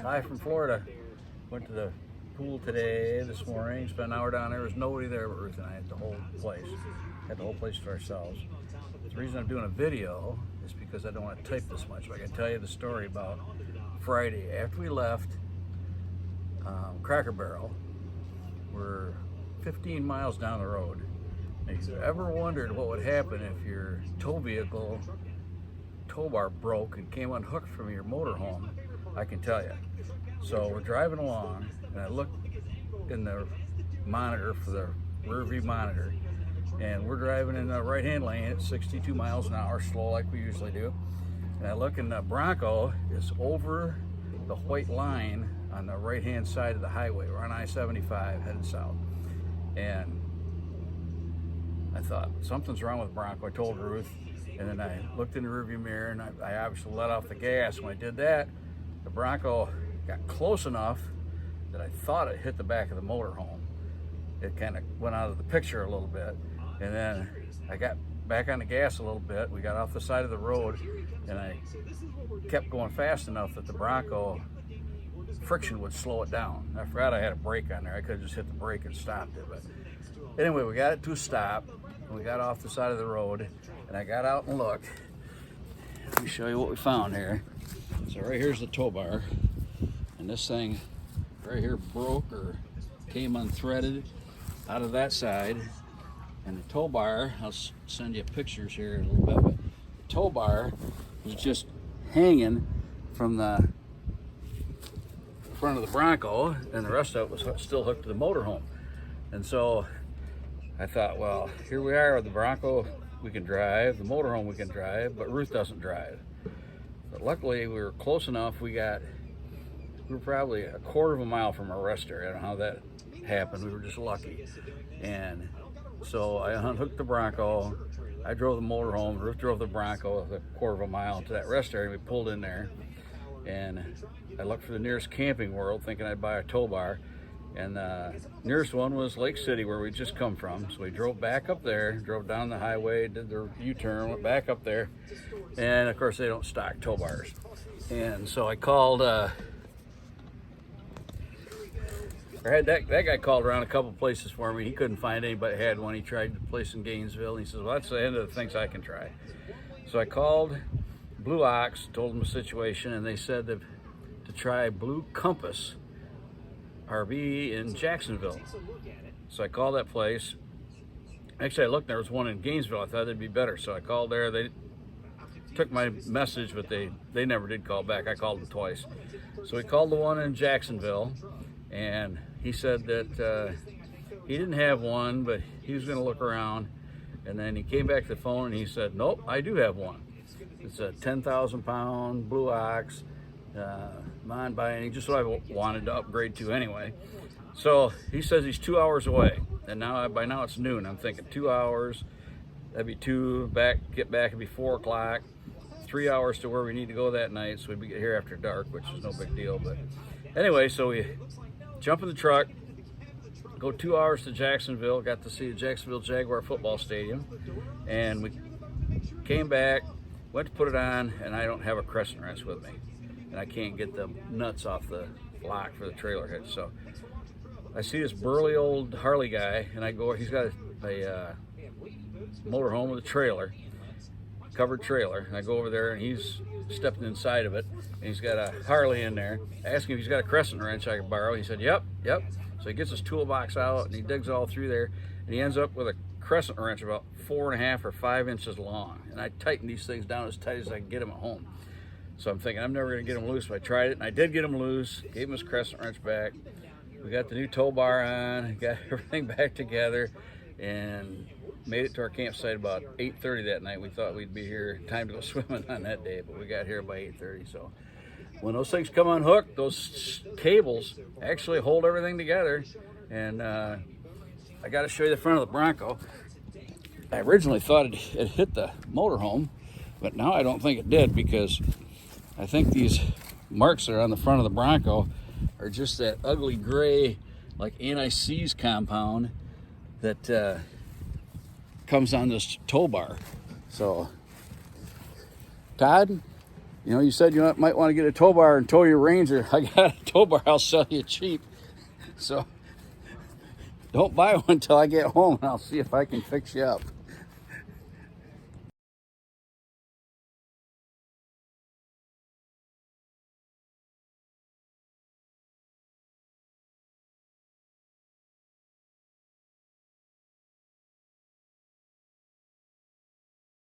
Hi from Florida. Went to the pool today, this morning, spent an hour down there. There was nobody there but Ruth and I had the whole place. Had the whole place to ourselves. The reason I'm doing a video is because I don't want to type this much, but I can tell you the story about Friday. After we left Cracker Barrel, we're 15 miles down the road. And if you've ever wondered what would happen if your tow vehicle tow bar broke and came unhooked from your motorhome, I can tell you. So we're driving along, and I look in the monitor for the rear view monitor, and we're driving in the right-hand lane at 62 miles an hour, slow like we usually do. And I look, and the Bronco is over the white line on the right-hand side of the highway. We're on I-75 headed south. And I thought, something's wrong with Bronco. I told Ruth, and then I looked in the rearview mirror, and I obviously let off the gas. When I did that, the Bronco got close enough that I thought it hit the back of the motorhome. It kind of went out of the picture a little bit, and then I got back on the gas a little bit. We got off the side of the road, and I kept going fast enough that the Bronco friction would slow it down. I forgot I had a brake on there. I could have just hit the brake and stopped it, but anyway, we got it to a stop. We got off the side of the road, and I got out and looked. Let me show you what we found here. So right here's the tow bar, and this thing right here broke or came unthreaded out of that side. And the tow bar, I'll send you pictures here in a little bit, but the tow bar was just hanging from the front of the Bronco, and the rest of it was still hooked to the motorhome. And so I thought, well, here we are with the Bronco we can drive, the motorhome we can drive, but Ruth doesn't drive. But luckily we were close enough. We were probably a quarter of a mile from our rest area. I don't know how that happened. We were just lucky. And so I unhooked the Bronco. I drove the motorhome. Ruth drove the Bronco a quarter of a mile to that rest area. We pulled in there, and I looked for the nearest Camping World, thinking I'd buy a tow bar. And the nearest one was Lake City, where we just come from. So we drove back up there, drove down the highway, did the U-turn, went back up there. And of course, they don't stock tow bars. And so I called, I had that guy called around a couple places for me. He couldn't find anybody that had one. He tried the place in Gainesville, and he says, well, that's the end of the things I can try. So I called Blue Ox, told them the situation, and they said to try Blue Compass RV in Jacksonville. So I called that place. Actually, I looked, there was one in Gainesville. I thought it'd be better, so I called there. They took my message, but they never did call back. I called them twice. So we called the one in Jacksonville, and he said that he didn't have one, but he was going to look around. And then he came back to the phone, and he said, nope, I do have one. It's a 10,000-pound Blue Ox. Mine buying, just what I wanted to upgrade to anyway. So he says he's 2 hours away, and by now it's noon. I'm thinking 2 hours, that'd be get back, it'd be 4 o'clock, 3 hours to where we need to go that night, so we'd be here after dark, which is no big deal. But anyway, so we jump in the truck, go 2 hours to Jacksonville, got to see the Jacksonville Jaguar football stadium, and we came back, went to put it on, and I don't have a crescent wrench with me. And I can't get the nuts off the lock for the trailer hitch. So I see this burly old Harley guy, and I go, he's got a motorhome with a trailer, covered trailer. And I go over there, and he's stepping inside of it, and he's got a Harley in there. I asked him if he's got a crescent wrench I could borrow. He said, yep. So he gets his toolbox out, and he digs all through there, and he ends up with a crescent wrench about 4.5 or 5 inches long. And I tighten these things down as tight as I can get them at home. So I'm thinking, I'm never going to get him loose. But I tried it, and I did get him loose, gave him his crescent wrench back. We got the new tow bar on, got everything back together, and made it to our campsite about 8:30 that night. We thought we'd be here, time to go swimming on that day, but we got here by 8:30. So when those things come unhooked, those cables actually hold everything together. And I got to show you the front of the Bronco. I originally thought it hit the motorhome, but now I don't think it did, because I think these marks that are on the front of the Bronco are just that ugly gray, like anti-seize compound that comes on this tow bar. So, Todd, You know, you said you might want to get a tow bar and tow your Ranger. I got a tow bar I'll sell you cheap. So don't buy one until I get home, and I'll see if I can fix you up.